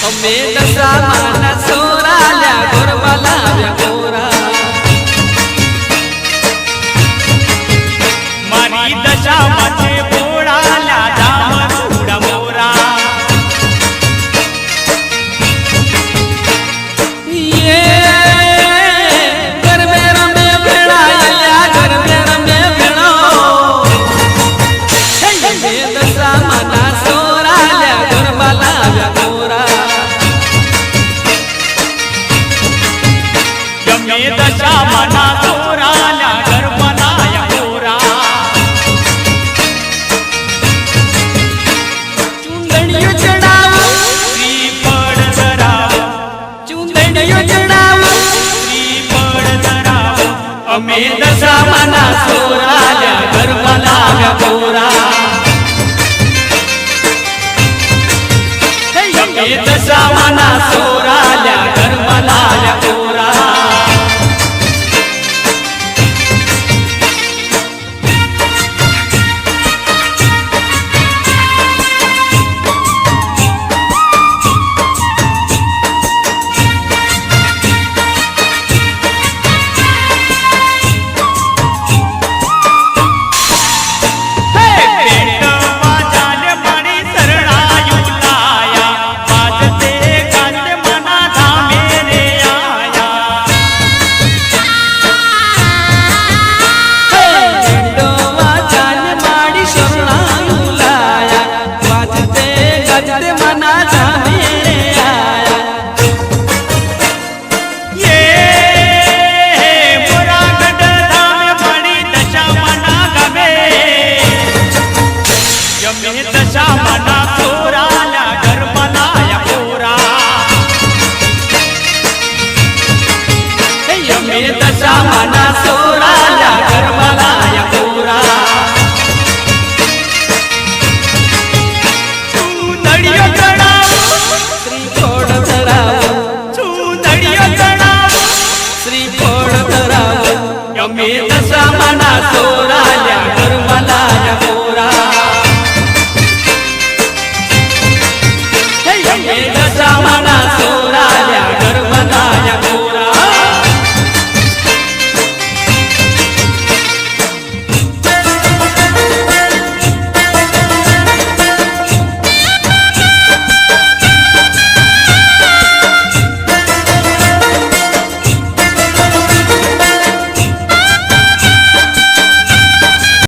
અમે દશામાના સોરા લ્યા ગોરવા લાવ્યા ગોરા મારી દશામાં છે ભોળા લ્યા ડામરુડા મોરા ગરબે રમે ભેળા ગરબે રમે ભેળો દશામાના સોરા લ્યા ગોરવા લાવ્યા ગોરા ગમે દશામાના સોરા લ્યા ગરબા લાયા ગોરા ચુંદડીઓ ચડાવો શ્રીફળ ધરાવો ચુંદડીઓ ચડાવો શ્રીફળ ધરાવો અમે દશામાના સોરા લ્યા ગરબા લાવ્યા ગોરા અમે દશામાના સોરા લ્યા ગરબા લાવ્યા ગોરા દશામાના